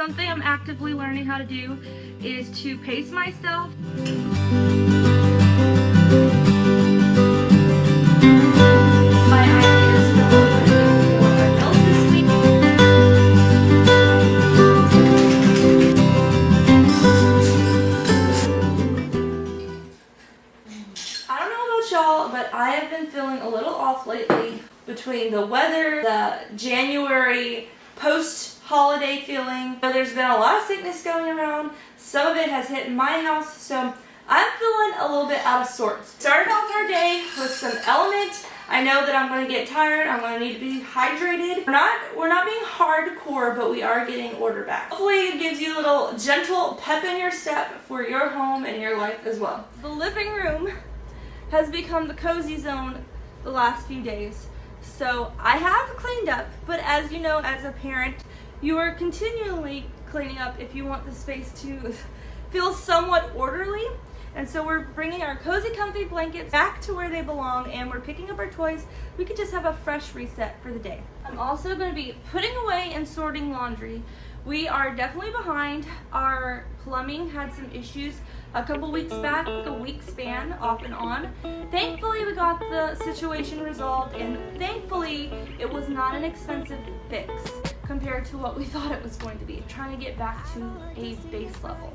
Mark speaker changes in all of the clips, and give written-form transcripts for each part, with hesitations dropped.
Speaker 1: Something I'm actively learning how to do is to pace myself. My ideas for my meals this week. I don't know about y'all, but I have been feeling a little off lately between the weather, the January post-holiday feeling. So there's been a lot of sickness going around. Some of it has hit my house, so I'm feeling a little bit out of sorts. Started off our day with some element. I know that I'm going to get tired. I'm going to need to be hydrated. We're not being hardcore, but we are getting order back. Hopefully it gives you a little gentle pep in your step for your home and your life as well. The living room has become the cozy zone the last few days. So I have cleaned up, but as you know, as a parent, you are continually cleaning up if you want the space to feel somewhat orderly. And so we're bringing our cozy, comfy blankets back to where they belong, and we're picking up our toys. We could just have a fresh reset for the day. I'm also going to be putting away and sorting laundry. We are definitely behind. Our plumbing had some issues a couple weeks back, like a week span, off and on. Thankfully, we got the situation resolved, and thankfully, it was not an expensive fix compared to what we thought it was going to be, trying to get back to a base level.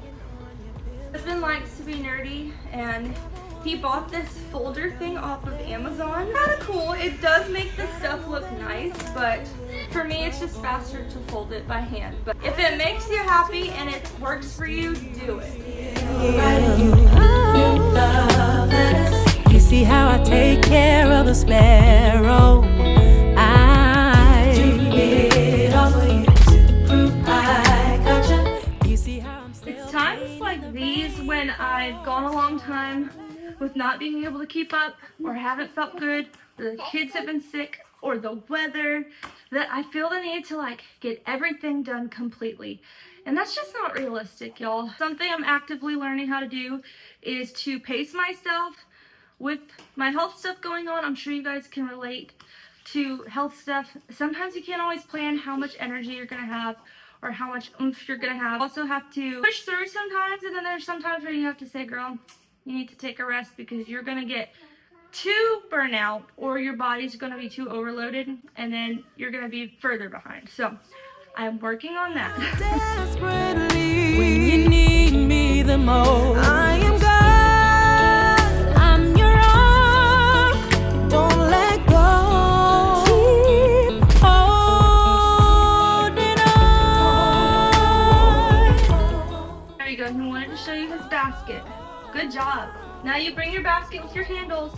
Speaker 1: My husband likes to be nerdy, and he bought this folder thing off of Amazon. Kind of cool. It does make the stuff look nice, but for me, it's just faster to fold it by hand. But if it makes you happy and it works for you, do it.
Speaker 2: You see how I take care of the sparrow. I do it all for you to prove I gotcha. You see how I'm still.
Speaker 1: It's times like these when I've gone a long time with not being able to keep up, or haven't felt good, or the kids have been sick, or the weather, that I feel the need to get everything done completely. And that's just not realistic, y'all. Something I'm actively learning how to do is to pace myself with my health stuff going on. I'm sure you guys can relate to health stuff. Sometimes you can't always plan how much energy you're gonna have or how much oomph you're gonna have. You also have to push through sometimes, and then there's sometimes where you have to say, girl, you need to take a rest because you're gonna get too burnout, or your body's gonna be too overloaded, and then you're gonna be further behind. So I'm working on that.
Speaker 2: Desperately, when you need me the most, I am God. I'm your rock. Don't let go. Keep holding on.
Speaker 1: There you go. He wanted to show you his basket. Good job. Now you bring your basket with your handles.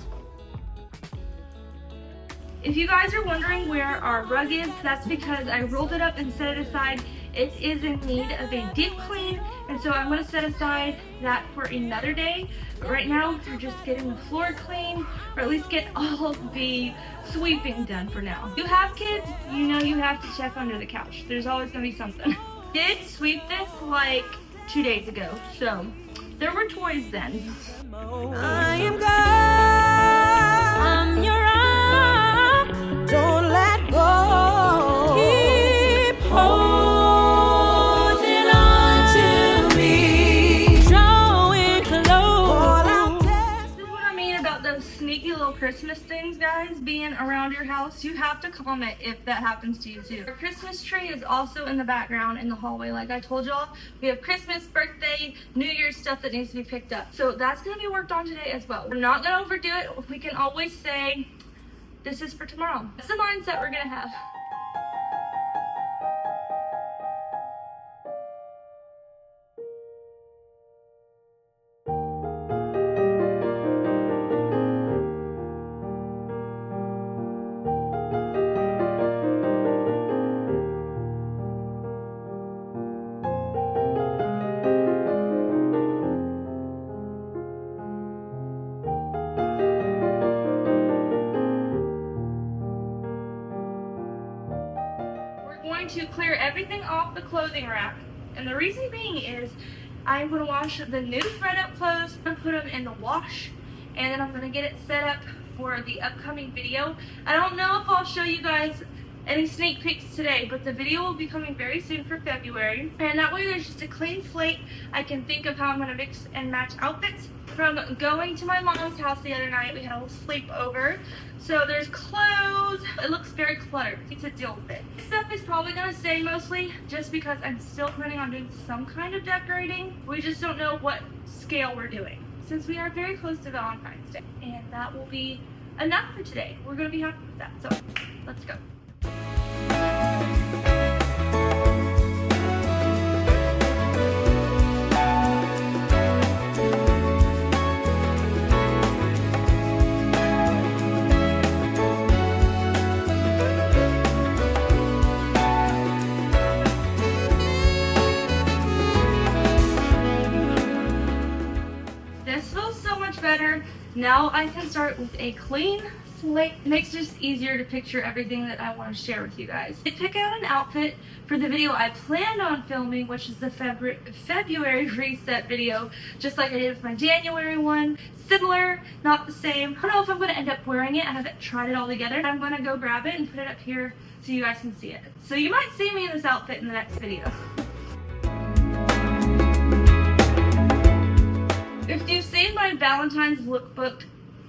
Speaker 1: If you guys are wondering where our rug is, that's because I rolled it up and set it aside. It is in need of a deep clean, and so I'm going to set aside that for another day. But right now, we're just getting the floor clean, or at least get all of the sweeping done for now. If you have kids, you know you have to check under the couch. There's always going to be something. I did sweep this like 2 days ago, so there were toys then.
Speaker 2: I am God. I'm your rock. Don't let go. Keep holding on to me. Drawing close.
Speaker 1: This is what I mean about those sneaky little Christmas things, guys, being around your house. You have to comment if that happens to you too. Our Christmas tree is also in the background in the hallway. Like I told y'all, we have Christmas, birthday, New Year's stuff that needs to be picked up. So that's going to be worked on today as well. We're not going to overdo it. We can always say, this is for tomorrow. That's the mindset we're going to have. To clear everything off the clothing rack, and the reason being is I'm going to wash the new thread up clothes and put them in the wash, and then I'm going to get it set up for the upcoming video. I don't know if I'll show you guys any sneak peeks today, but the video will be coming very soon for February. And that way there's just a clean slate. I can think of how I'm gonna mix and match outfits. From going to my mom's house the other night, we had a little sleepover. So there's clothes. It looks very cluttered. It's a deal with it. This stuff is probably gonna stay mostly just because I'm still planning on doing some kind of decorating. We just don't know what scale we're doing since we are very close to Valentine's Day. And that will be enough for today. We're gonna be happy with that. So let's go. This feels so much better. Now I can start with a clean slate. It makes it just easier to picture everything that I want to share with you guys. I pick out an outfit for the video I planned on filming, which is the February reset video, just like I did with my January one. Similar, not the same. I don't know if I'm going to end up wearing it. I haven't tried it all together. I'm going to go grab it and put it up here so you guys can see it. So you might see me in this outfit in the next video. If you've seen my Valentine's lookbook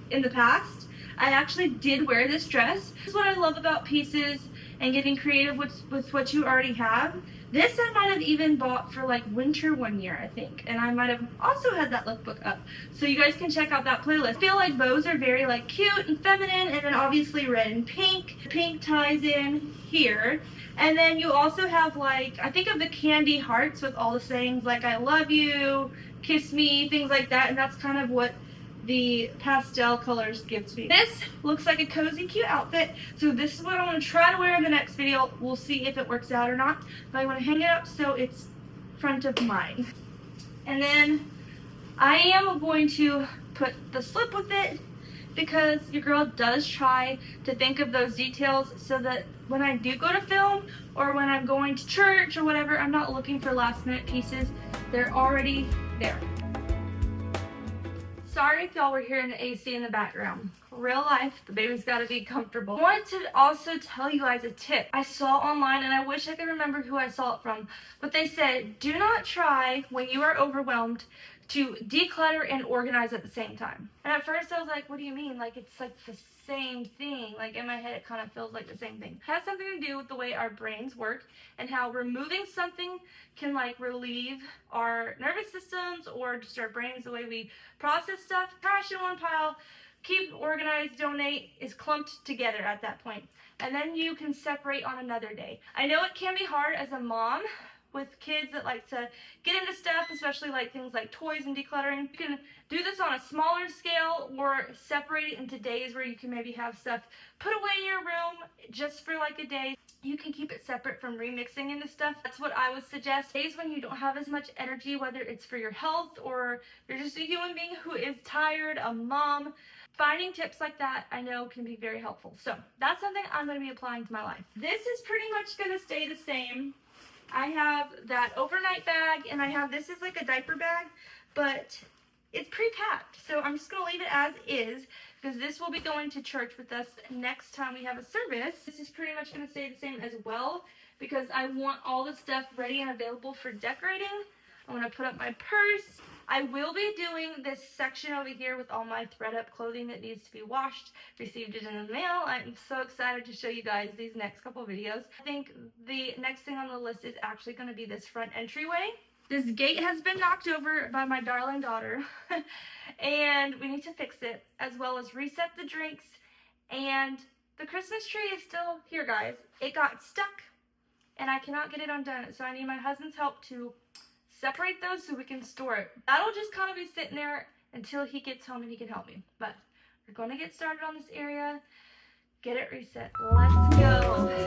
Speaker 1: in the past, I actually did wear this dress. This is what I love about pieces and getting creative with what you already have. This I might have even bought for like winter one year, I think. And I might have also had that lookbook up. So you guys can check out that playlist. I feel like bows are very like cute and feminine, and then obviously red and pink. Pink ties in here. And then you also have like, I think of the candy hearts with all the sayings like I love you, kiss me, things like that. And that's kind of what the pastel colors give to me. This looks like a cozy, cute outfit. So this is what I want to try to wear in the next video. We'll see if it works out or not. But I want to hang it up so it's front of mind. And then I am going to put the slip with it because your girl does try to think of those details so that when I do go to film or when I'm going to church or whatever, I'm not looking for last minute pieces. They're already there. Sorry if y'all were hearing the AC in the background. Real life, the baby's gotta be comfortable. I wanted to also tell you guys a tip I saw online, and I wish I could remember who I saw it from, but they said, do not try when you are overwhelmed to declutter and organize at the same time. And at first I was like, what do you mean? Like it's like the same thing. Like in my head it kind of feels like the same thing. It has something to do with the way our brains work and how removing something can like relieve our nervous systems or just our brains, the way we process stuff. Trash in one pile, keep organized, donate is clumped together at that point. And then you can separate on another day. I know it can be hard as a mom with kids that like to get into stuff, especially like things like toys and decluttering. You can do this on a smaller scale or separate it into days where you can maybe have stuff put away in your room just for like a day. You can keep it separate from remixing into stuff. That's what I would suggest. Days when you don't have as much energy, whether it's for your health or you're just a human being who is tired, a mom, finding tips like that I know can be very helpful. So that's something I'm going to be applying to my life. This is pretty much going to stay the same. I have that overnight bag, and I have, this is like a diaper bag, but it's pre-packed. So I'm just going to leave it as is because this will be going to church with us next time we have a service. This is pretty much going to stay the same as well because I want all the stuff ready and available for decorating. I'm going to put up my purse. I will be doing this section over here with all my thread-up clothing that needs to be washed. Received it in the mail. I'm so excited to show you guys these next couple videos. I think the next thing on the list is actually going to be this front entryway. This gate has been knocked over by my darling daughter, and we need to fix it, as well as reset the drinks. And the Christmas tree is still here, guys. It got stuck, and I cannot get it undone, so I need my husband's help to separate those so we can store it. That'll just kind of be sitting there until he gets home and he can help me. But we're going to get started on this area, get it reset. Let's go.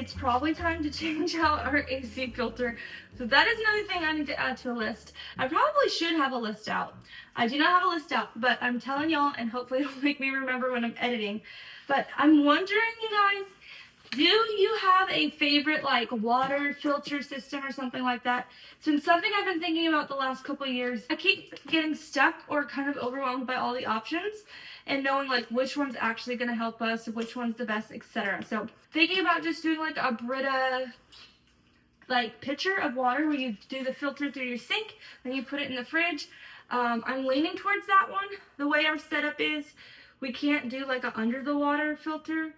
Speaker 1: it's probably time to change out our AC filter. So that is another thing I need to add to a list. I probably should have a list out. I do not have a list out, but I'm telling y'all, and hopefully it'll make me remember when I'm editing. But I'm wondering, you guys, do you have a favorite like water filter system or something like that? It's been something I've been thinking about the last couple of years. I keep getting stuck or kind of overwhelmed by all the options and knowing like which one's actually going to help us, which one's the best, etc. So thinking about just doing like a Brita like pitcher of water where you do the filter through your sink, then you put it in the fridge. I'm leaning towards that one. The way our setup is, we can't do like a under the water filter.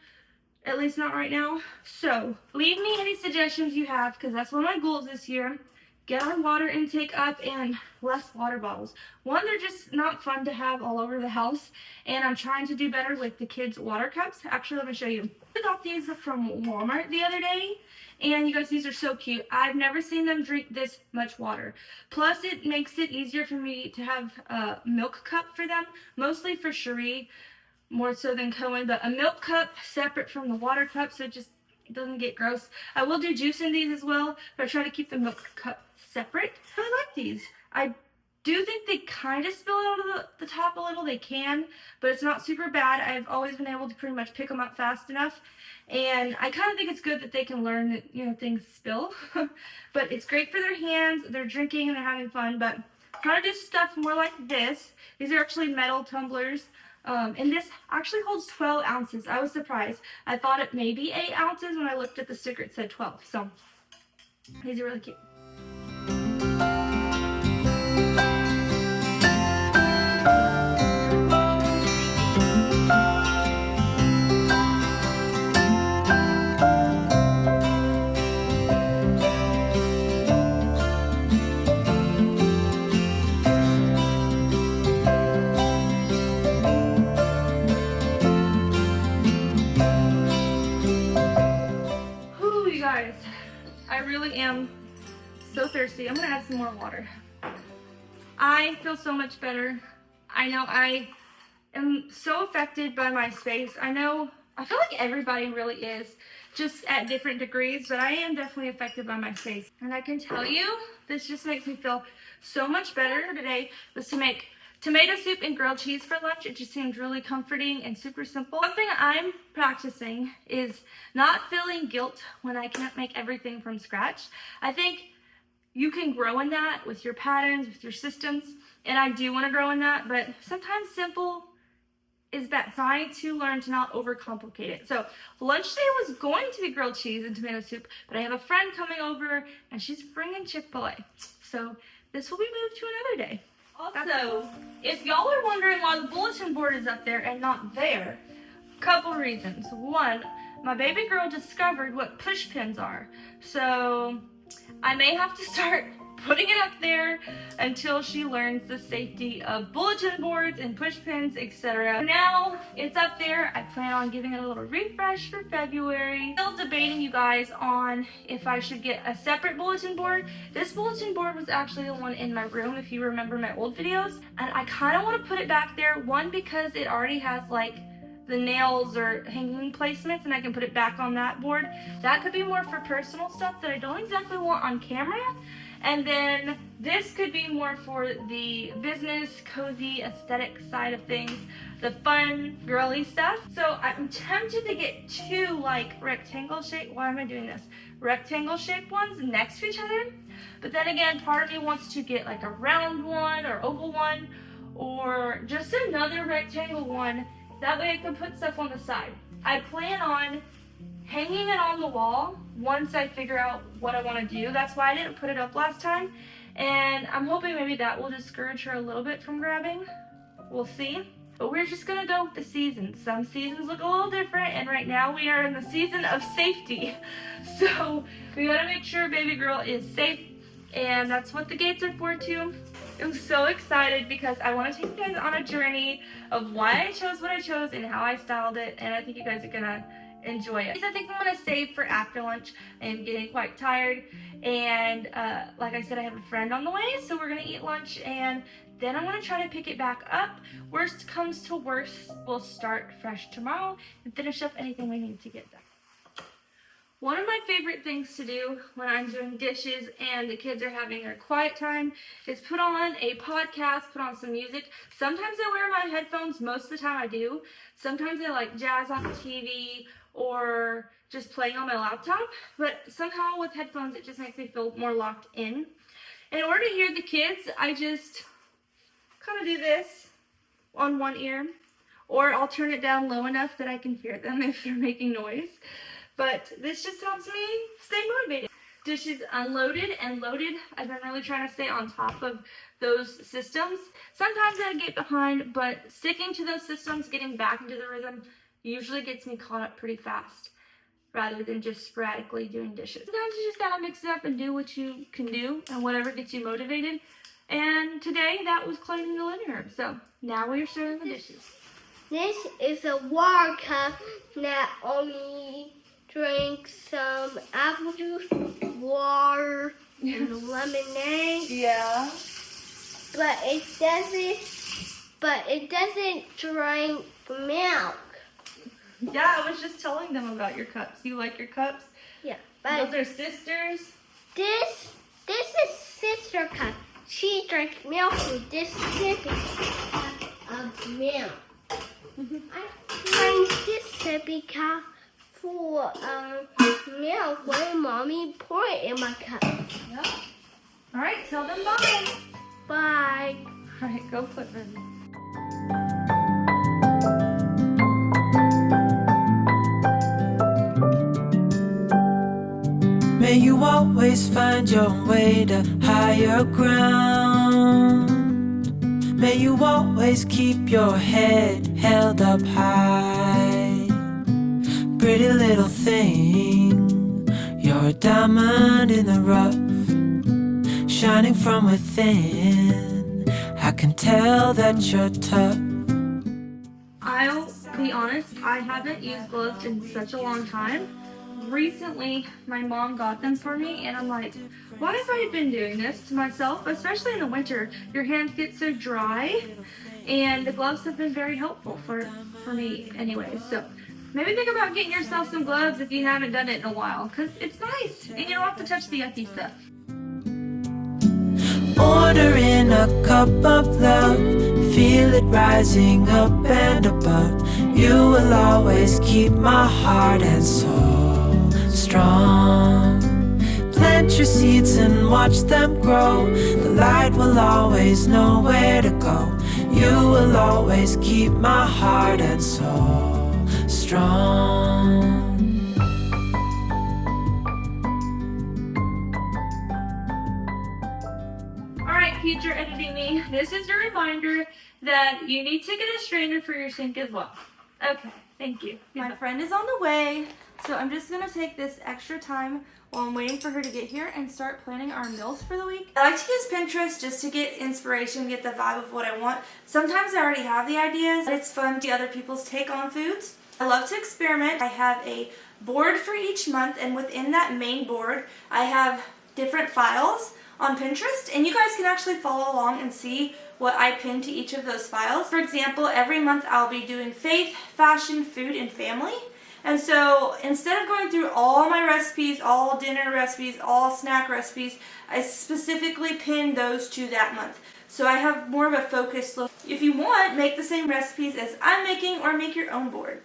Speaker 1: At least not right now. So leave me any suggestions you have, because that's one of my goals this year. Get our water intake up and less water bottles. One, they're just not fun to have all over the house. And I'm trying to do better with the kids' water cups. Actually, let me show you. I got these from Walmart the other day. And you guys, these are so cute. I've never seen them drink this much water. Plus, it makes it easier for me to have a milk cup for them. Mostly for Cherie, more so than Cohen, but a milk cup separate from the water cup so it just doesn't get gross. I will do juice in these as well, but I try to keep the milk cup separate. I really like these. I do think they kind of spill out of the top a little. They can, but it's not super bad. I've always been able to pretty much pick them up fast enough. And I kind of think it's good that they can learn that, you know, things spill. But it's great for their hands. They're drinking and they're having fun. But trying to do stuff more like this. These are actually metal tumblers. And this actually holds 12 ounces. I was surprised. I thought it may be 8 ounces. When I looked at the sticker, it said 12. So these are really cute. I really am so thirsty. I'm gonna add some more water. I feel so much better. I know I am so affected by my space. I feel like everybody really is, just at different degrees, but I am definitely affected by my space. And I can tell you, this just makes me feel so much better. For today was to make tomato soup and grilled cheese for lunch. It just seemed really comforting and super simple. Something I'm practicing is not feeling guilt when I can't make everything from scratch. I think you can grow in that with your patterns, with your systems, and I do want to grow in that, but sometimes simple is best. So I need to learn to not overcomplicate it. So lunch today was going to be grilled cheese and tomato soup, but I have a friend coming over and she's bringing Chick-fil-A. So this will be moved to another day. Also, if y'all are wondering why the bulletin board is up there and not there, couple reasons. One, my baby girl discovered what push pins are. So I may have to start putting it up there until she learns the safety of bulletin boards and push pins, etc. Now it's up there. I plan on giving it a little refresh for February. Still debating, you guys, on if I should get a separate bulletin board. This bulletin board was actually the one in my room, if you remember my old videos, and I kind of want to put it back there. One, because it already has like the nails or hanging placements, and I can put it back on that board. That could be more for personal stuff that I don't exactly want on camera. And then this could be more for the business, cozy, aesthetic side of things, the fun, girly stuff. So I'm tempted to get two like rectangle shape, why am I doing this? Rectangle shaped ones next to each other. But then again, part of me wants to get like a round one or oval one, or just another rectangle one. That way I can put stuff on the side. I plan on hanging it on the wall once I figure out what I want to do. That's why I didn't put it up last time. And I'm hoping maybe that will discourage her a little bit from grabbing. We'll see. But we're just going to go with the seasons. Some seasons look a little different, and right now we are in the season of safety. So we got to make sure baby girl is safe, and that's what the gates are for too. I'm so excited because I want to take you guys on a journey of why I chose what I chose and how I styled it, and I think you guys are going to enjoy it. I think I'm going to save for after lunch. I am getting quite tired, and like I said, I have a friend on the way, so we're going to eat lunch, and then I'm going to try to pick it back up. Worst comes to worst, we'll start fresh tomorrow and finish up anything we need to get done. One of my favorite things to do when I'm doing dishes and the kids are having their quiet time is put on a podcast, put on some music. Sometimes I wear my headphones, most of the time I do. Sometimes I like jazz on the TV or just playing on my laptop, but somehow with headphones it just makes me feel more locked in. In order to hear the kids, I just kind of do this on one ear, or I'll turn it down low enough that I can hear them if they're making noise. But this just helps me stay motivated. Dishes unloaded and loaded. I've been really trying to stay on top of those systems. Sometimes I get behind, but sticking to those systems, getting back into the rhythm, usually gets me caught up pretty fast, rather than just sporadically doing dishes. Sometimes you just gotta mix it up and do what you can do and whatever gets you motivated. And today that was cleaning the living room. So now we are serving the dishes.
Speaker 3: This is a water cup that only drinks some apple juice, water, and lemonade.
Speaker 1: Yeah.
Speaker 3: But it doesn't drink milk.
Speaker 1: Yeah, I was just telling them about your cups. You like your cups?
Speaker 3: Yeah, but
Speaker 1: Those are sisters.
Speaker 3: this is sister cup. She drinks milk with this sippy cup of milk. I drank this sippy cup full of milk when mommy poured it in my cup.
Speaker 1: Yep. All right, tell them bye.
Speaker 3: Bye.
Speaker 1: All right, go flipping.
Speaker 2: May you always find your way to higher ground. May you always keep your head held up high. Pretty little thing, you're a diamond in the rough, shining from within. I can tell that you're tough.
Speaker 1: I'll be honest, I haven't used gloves in such a long time. Recently, my mom got them for me, and I'm like, why have I been doing this to myself? Especially in the winter, your hands get so dry, and the gloves have been very helpful for me anyways. So maybe think about getting yourself some gloves if you haven't done it in a while, because it's nice, and you don't have to touch the yucky stuff.
Speaker 2: Ordering a cup of love, feel it rising up and above. You will always keep my heart and soul strong. Plant your seeds and watch them grow. The light will always know where to go. You will always keep my heart and soul strong.
Speaker 1: Alright, future editing me, this is your reminder that you need to get a strainer for your sink as well. Okay, thank you. My friend is on the way, so I'm just going to take this extra time while I'm waiting for her to get here and start planning our meals for the week. I like to use Pinterest just to get inspiration, get the vibe of what I want. Sometimes I already have the ideas, but it's fun to see other people's take on foods. I love to experiment. I have a board for each month, and within that main board, I have different files on Pinterest, and you guys can actually follow along and see what I pin to each of those files. For example, every month I'll be doing faith, fashion, food, and family. And so instead of going through all my recipes, all dinner recipes, all snack recipes, I specifically pin those to that month. So I have more of a focused look. If you want, make the same recipes as I'm making or make your own board.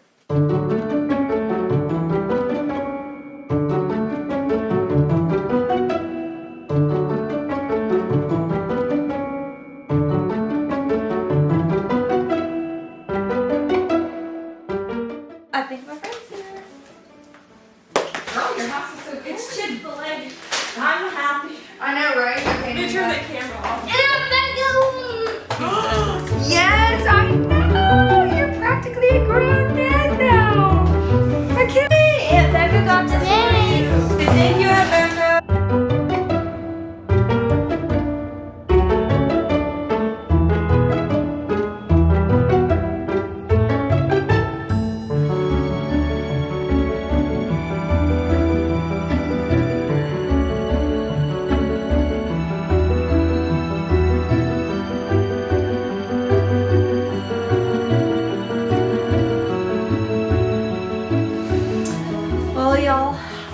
Speaker 1: I think my friend's here.
Speaker 4: Oh, your house is so good.
Speaker 1: It's Chick-fil-A. I'm happy.
Speaker 4: I know, right? Okay,
Speaker 1: Let me turn the camera off.
Speaker 4: Yes, I know. You're practically a grown man now. I can't believe it. Becca got this for you.
Speaker 1: Thank you, Becca.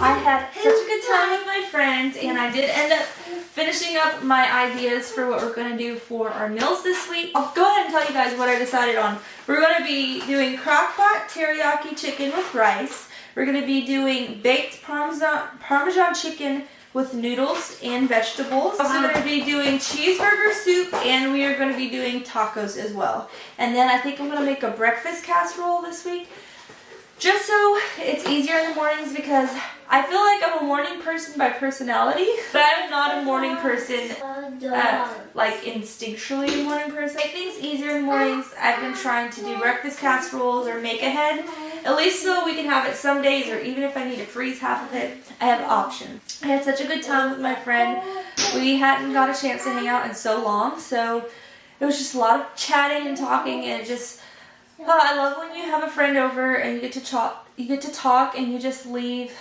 Speaker 1: I had such a good time with my friends, and I did end up finishing up my ideas for what we're going to do for our meals this week. I'll go ahead and tell you guys what I decided on. We're going to be doing crock-pot teriyaki chicken with rice. We're going to be doing baked Parmesan chicken with noodles and vegetables. We're also going to be doing cheeseburger soup, and we are going to be doing tacos as well. And then I think I'm going to make a breakfast casserole this week, just so it's easier in the mornings, because I feel like I'm a morning person by personality, but I'm not a morning person, like instinctually a morning person. Make things easier in the mornings. I've been trying to do breakfast casseroles or make ahead, at least so we can have it some days, or even if I need to freeze half of it, I have options. I had such a good time with my friend. We hadn't got a chance to hang out in so long, so it was just a lot of chatting and talking, and just I love when you have a friend over and you get to talk and you just leave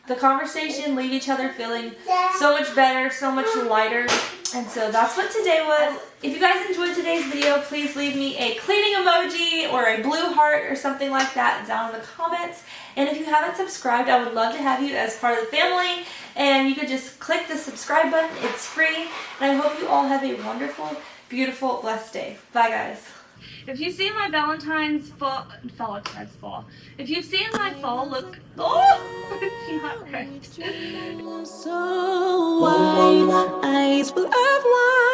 Speaker 1: the conversation, leave each other feeling so much better, so much lighter. And so that's what today was. If you guys enjoyed today's video, please leave me a cleaning emoji or a blue heart or something like that down in the comments. And if you haven't subscribed, I would love to have you as part of the family. And you could just click the subscribe button. It's free. And I hope you all have a wonderful, beautiful, blessed day. Bye, guys. If you've seen my Valentine's fall, if you've seen my fall look, it's not right.
Speaker 2: So white, eyes full of wine.